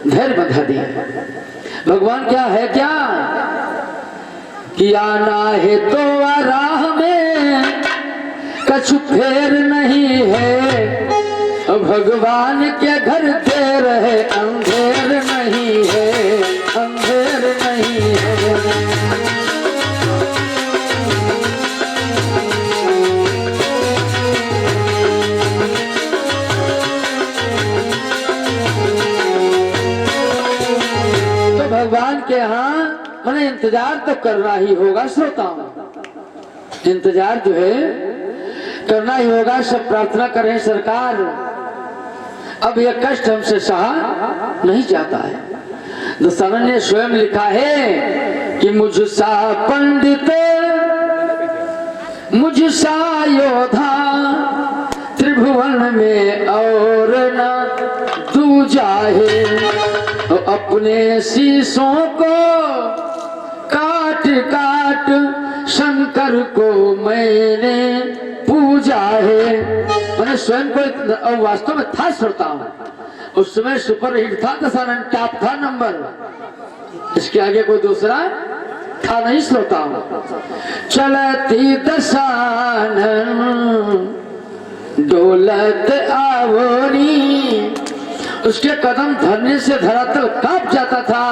धैर्य बंधा दिया। भगवान क्या है, क्या कि आना है तो राह में कछु फेर नहीं है, भगवान के घर देर है अंधेर नहीं है, अंधेर नहीं है। तो भगवान के यहाँ हमें इंतजार तो करना ही होगा श्रोताओं, इंतजार जो है करना ही होगा। सब प्रार्थना करें सरकार अब यह कष्ट हमसे सहा नहीं जाता है। दशानन ने स्वयं लिखा है कि मुझसा पंडित मुझसा योधा त्रिभुवन में और न दूजा है, तो अपने शीशों को काट काट शंकर को मैंने पूजा है। मैंने स्वयं को वास्तव में था श्रोता हूं, उस समय सुपर हिट था दशानन, टॉप था नंबर, इसके आगे कोई दूसरा था नहीं श्रोता हूं। चलती दशानन डोलत आवनी उसके कदम धरने से धरातल कांप जाता था।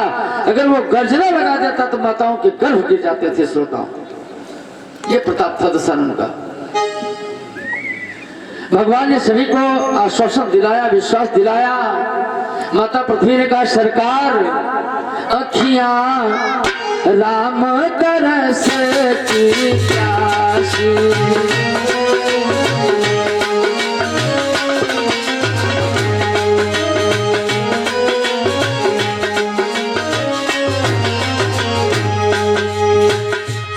अगर वो गर्जना लगा देता तो माताओं के गर्भ गिर जाते थे। श्रोताओं, ये प्रताप था दशानन का। भगवान ने सभी को आश्वासन दिलाया, विश्वास दिलाया। माता पृथ्वी ने कहा, सरकार अखियां राम तरस की प्यासी,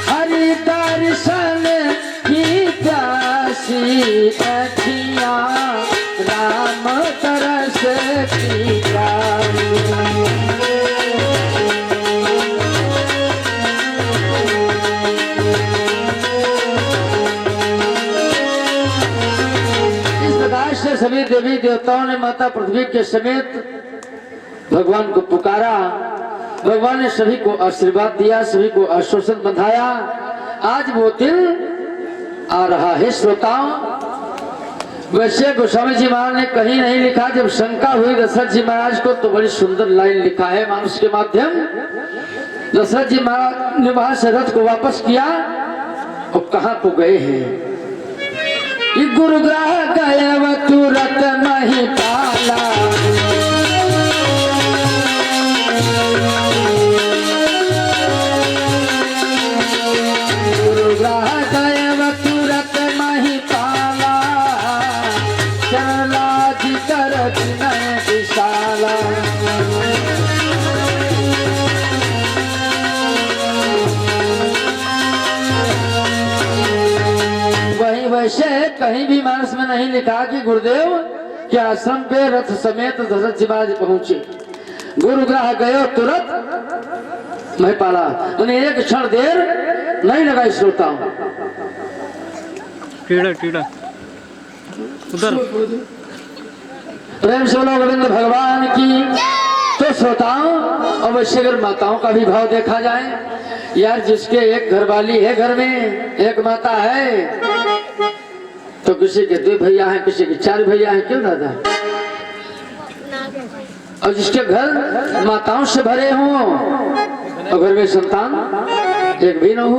हरि दर्शन की प्यासी, अखियां राम तरस की प्यासी। सभी देवी देवताओं ने माता पृथ्वी के समेत भगवान को पुकारा। भगवान ने सभी को आशीर्वाद दिया, सभी को आश्वासन बंधाया। आज वो दिन आ रहा है। श्रोताओं, वैसे गोस्वामी जी महाराज ने कहीं नहीं लिखा, जब शंका हुई दशरथ जी महाराज को तो बड़ी सुंदर लाइन लिखा है मानुष के माध्यम। दशरथ जी महाराज ने वहां से रथ को वापस किया और कहां को गए हैं। गुरुग्रह गए तुरत नहीं पाला, गुरुग्रह गए तुरत नहीं पाला, चला जी करत नहीं विशाला। वैसे कहीं भी मानस में नहीं लिखा कि गुरुदेव के आश्रम पे रथ समेत दशरथ जी महाराज पहुंचे। गुरुग्रह गए तुरंत मैं पाला, उन्हें एक क्षण देर नहीं लगा। श्रोताओं, उधर प्रेम से बोलो गोविंद भगवान की। तो श्रोताओं, अवश्य अगर माताओं का भी भाव देखा जाए, यार जिसके एक घरवाली है, घर में एक माता है, तो किसी के 2 भैया हैं, किसी के 4 भैया हैं, क्यों दादा? और जिसके घर माताओं से भरे हों और घर में संतान एक भी न हो।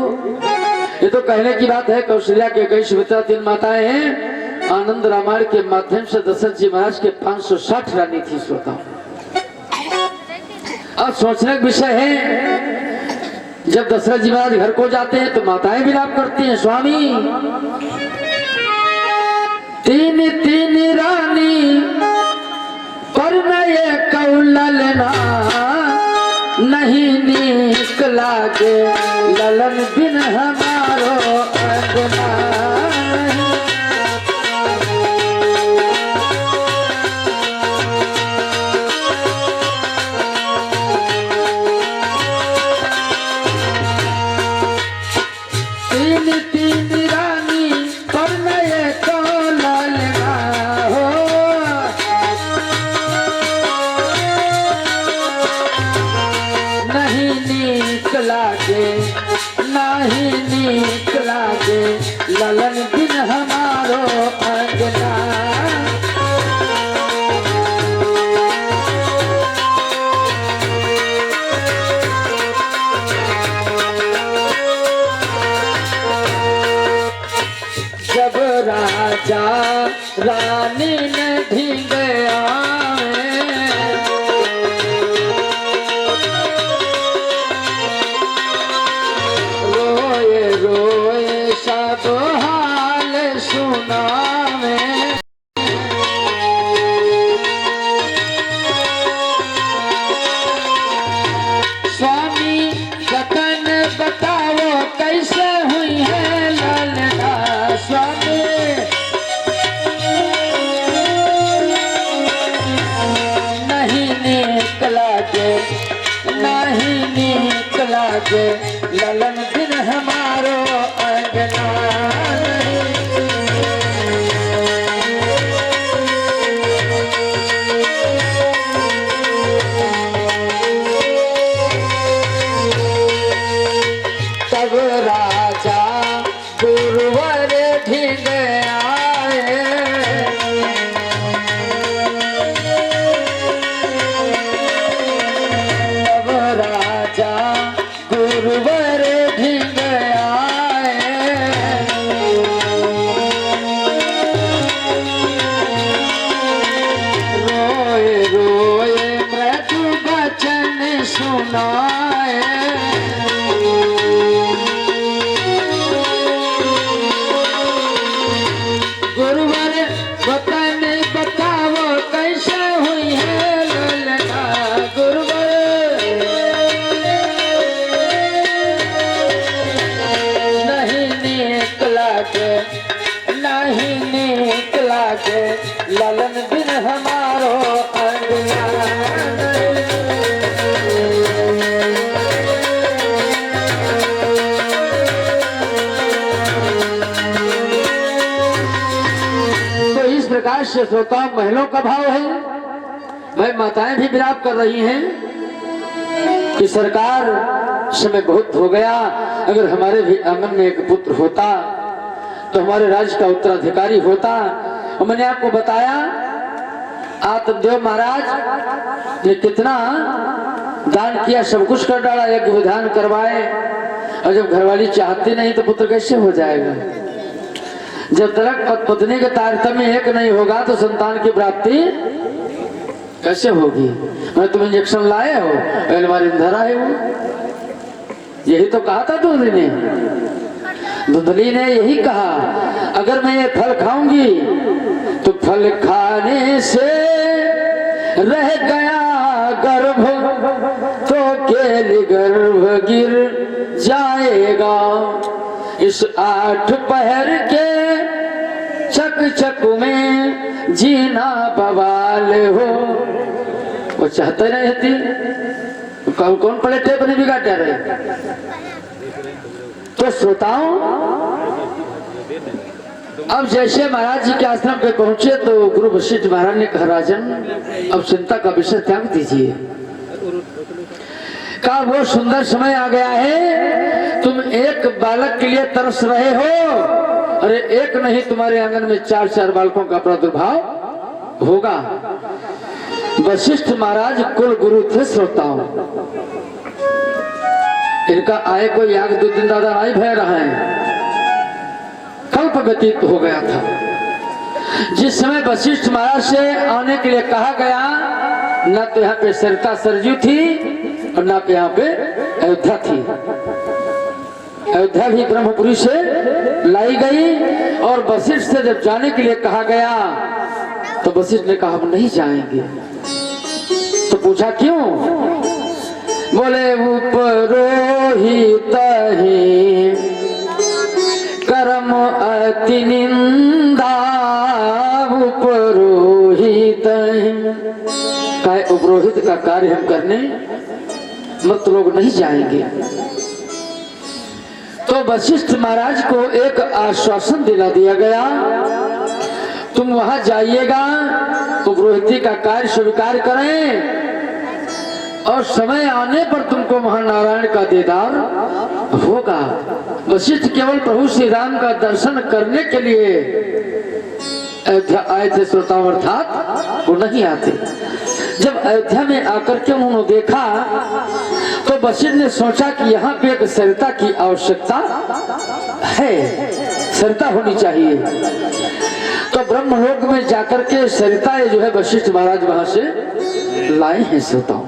ये तो कहने की बात है। कौशल्या के 21 सुमित्रा 3 माताएं हैं। आनंद रामायण के माध्यम से दशरथ जी महाराज के 560 रानी थी। श्रोता, अब सोचने का विषय है, जब दशरथ जी महाराज घर को जाते हैं तो माताएं विलाप करती हैं, स्वामी 3 रानी पर नए कौललना, नहीं नीक लागे ललन बिन हमारो अंगना। तीन रानी पर नए कौललना हो, नहीं नीक लागे, नहीं नीक लागे ललन बिन हमारो अंगना। जब राजा रानी ने ढींगे आए, रोए रोए सब हाल सुनावे, स्वामी कथन बताओ कैसे हुई है ललना। स्वामी नहीं नीक लागे, नहीं नीक लागे ललन बिन हमारो अंगना। तब राजा गुरुवर ढींग आए, बिन हमारो तो इस प्रकार से श्रोताओं महलों का भाव है। भाई माताएं भी विलाप कर रही हैं कि सरकार समय बहुत हो गया, अगर हमारे भी आंगन में एक पुत्र होता तो हमारे राज्य का उत्तराधिकारी होता। और मैंने आपको बताया आत्मदेव महाराज ने कितना दान किया, सब कुछ कर डाला, यज्ञ विधान करवाए। और जब घरवाली चाहती नहीं तो पुत्र कैसे हो जाएगा? जब तक पत्नी के तारतम्य एक नहीं होगा तो संतान की प्राप्ति कैसे होगी? मैं तुम इंजेक्शन लाए हो, अलमारी में धरा है वो। यही तो कहा था धुंधली ने। धुंधली ने यही कहा, अगर मैं ये फल खाऊंगी तो फल खाने से रह गया गर्भ तो केली गर्भ गिर जाएगा। इस 8 पहर के चक चक में जीना बवाल हो। वो चाहते नहीं थी, कौन पड़े टेप नहीं बिगाड़ रहे। तो श्रोताओं, अब जैसे महाराज जी के आश्रम पे पहुंचे तो गुरु वशिष्ठ महाराज ने कहा, राजन अब चिंता का विषय त्याग दीजिए। का वो सुंदर समय आ गया है, तुम एक बालक के लिए तरस रहे हो। अरे एक नहीं, तुम्हारे आंगन में 4-4 बालकों का प्रादुर्भाव होगा। वशिष्ठ महाराज कुल गुरु थे श्रोताओं। इनका आए को याग 2 दिन दादा आई भय रहा है, कल्प व्यतीत हो गया था। जिस समय वशिष्ठ महाराज से आने के लिए कहा गया, न तो यहाँ पे सरिता सरजू थी और न तो यहाँ पे अयोध्या थी। अयोध्या भी ब्रह्मपुरी से लाई गई। और वशिष्ठ से जब जाने के लिए कहा गया तो वशिष्ठ ने कहा हम नहीं जाएंगे। तो पूछा क्यों? बोले उपरोहित ही कर्म अति निंदा। उपरोहित का उपरोहित का कार्य हम करने मत लोग नहीं जाएंगे। तो वशिष्ठ महाराज को एक आश्वासन दिला दिया गया, तुम वहां जाइएगा, उपरोहिती का कार्य स्वीकार करें और समय आने पर तुमको वहां नारायण का दीदार होगा। वशिष्ठ केवल प्रभु श्री राम का दर्शन करने के लिए अयोध्या आए थे श्रोताओं, अर्थात वो नहीं आते। जब अयोध्या में आकर के उन्होंने देखा तो वशिष्ठ ने सोचा कि यहाँ पे एक सरिता की आवश्यकता है, सरिता होनी चाहिए। तो ब्रह्मलोक में जाकर के सरिता जो है वशिष्ठ महाराज वहां से लाए हैं श्रोताओं।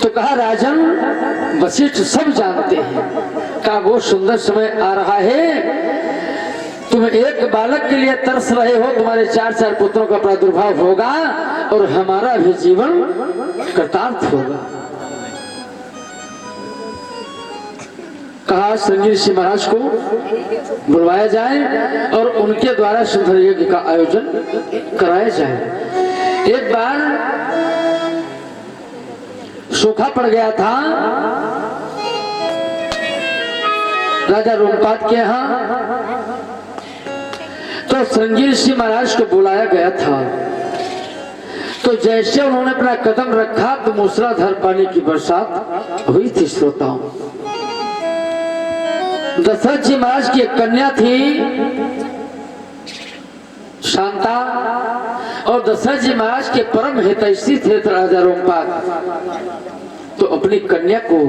तो कहा राजन वशिष्ठ सब जानते हैं, कहा वो सुंदर समय आ रहा है, तुम एक बालक के लिए तरस रहे हो, तुम्हारे 4-4 पुत्रों का प्रादुर्भाव होगा और हमारा भी जीवन कृतार्थ होगा। कहा श्रृंगी ऋषि महाराज को बुलवाया जाए और उनके द्वारा सुंदर यज्ञ का आयोजन कराया जाए। एक बार सूखा पड़ गया था राजा रोमपाद के यहाँ, तो श्रृंगी ऋषि महाराज को बुलाया गया था। तो जैसे उन्होंने अपना कदम रखा तो मूसलाधार पानी की बरसात हुई थी श्रोताओं। दशरथ जी महाराज की एक कन्या थी शांता, और दशरथ जी महाराज के परम हितैषी थे राजा रोमपाद। तो अपनी कन्या को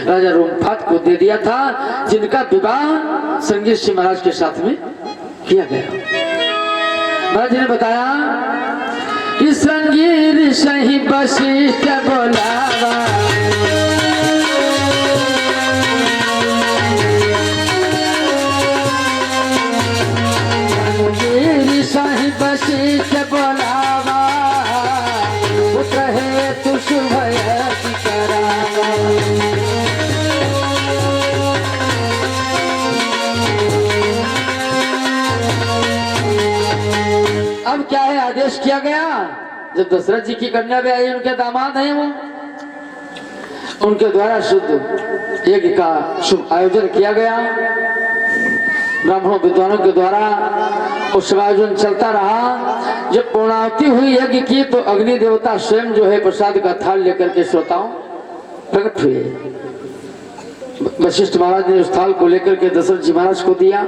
राजा रोमपाद को दे दिया था, जिनका विवाह श्रृंगी ऋषि महाराज के साथ में किया गया। महाराज ने बताया कि श्रृंगी ऋषि वशिष्ठ बोलावा, ऋषि वशिष्ठ बोलावा, पुत्र है तु शुभ करावा। अब क्या है, आदेश किया गया, जब दशरथ जी की कन्या भी आई, उनके दामाद हैं वो, उनके द्वारा शुद्ध यज्ञ का शुभ आयोजन किया गया। ब्राह्मणों विद्वानों के द्वारा उस आयोजन चलता रहा। जब पूर्णाहुति हुई यज्ञ की तो अग्नि देवता स्वयं जो है प्रसाद का थाल लेकर के श्रोताओं प्रकट हुए। वशिष्ठ महाराज ने उस थाल को लेकर के दशरथ जी महाराज को दिया,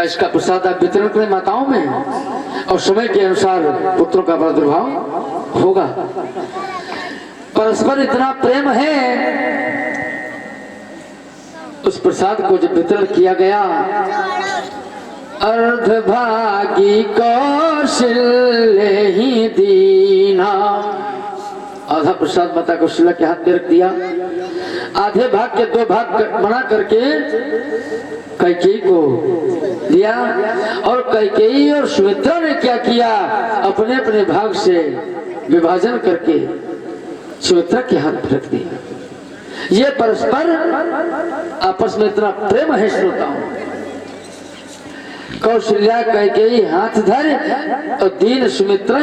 इसका प्रसाद आप वितरण करें माताओं में, और समय के अनुसार पुत्रों का प्रादुर्भाव होगा। परस्पर इतना प्रेम है, उस प्रसाद को जब वितरण किया गया, अर्धभागी कौशल्य ही दीना, आधा प्रसाद माता कौशल्या के हाथ में रख दिया, आधे भाग के 2 भाग बना करके कैकेयी को दिया, और कैकेयी और सुमित्रा ने क्या किया, अपने अपने भाग से विभाजन करके सुमित्रा के हाथ में रख दिया। ये परस्पर आपस में इतना प्रेम है श्रोताओं। कौशल्या कैकेयी हाथ धर और दीन सुमित्रा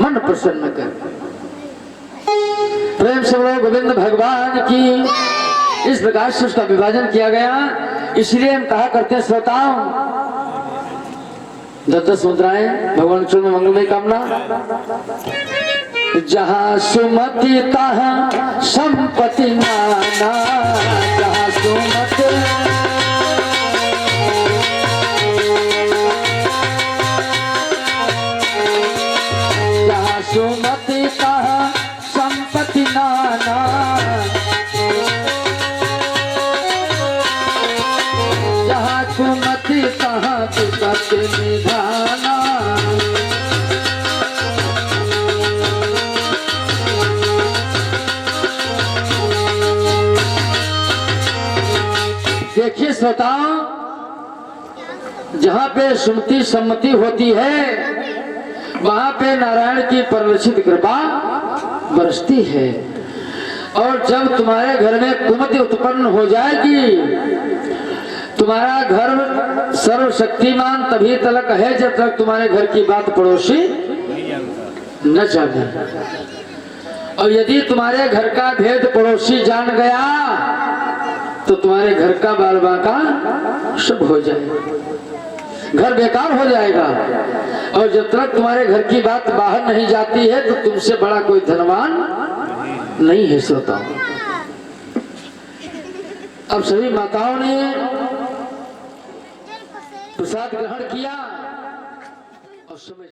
मन प्रसन्न कर। प्रेम से बोलो गोविंद भगवान की। इस प्रकार से उसका विभाजन किया गया। इसलिए हम कहा करते हैं श्रोताओं, 10-10 मुद्राएं भगवान चरण में मंगलमय कामना। जहाँ सुमति तहाँ संपत्ति नाना, जहाँ सुमति जहाँ सुमति तहाँ संपत्ति नाना, जहाँ सुमति तहाँ विपत्ति निधाना। देखिए श्रोताओं, जहाँ पे सुमति सम्मति होती है वहां पे नारायण की परिलक्षित कृपा बरसती है। और जब तुम्हारे घर में कुमति उत्पन्न हो जाएगी, तुम्हारा घर सर्वशक्तिमान तभी तक है जब तक तुम्हारे घर की बात पड़ोसी न जाने। और यदि तुम्हारे घर का भेद पड़ोसी जान गया तो तुम्हारे घर का बाल बाका शुभ हो जाएगा, घर बेकार हो जाएगा। और जब तक तुम्हारे घर की बात बाहर नहीं जाती है तो तुमसे बड़ा कोई धनवान नहीं है श्रोताओं। अब सभी माताओं ने प्रसाद ग्रहण किया और समय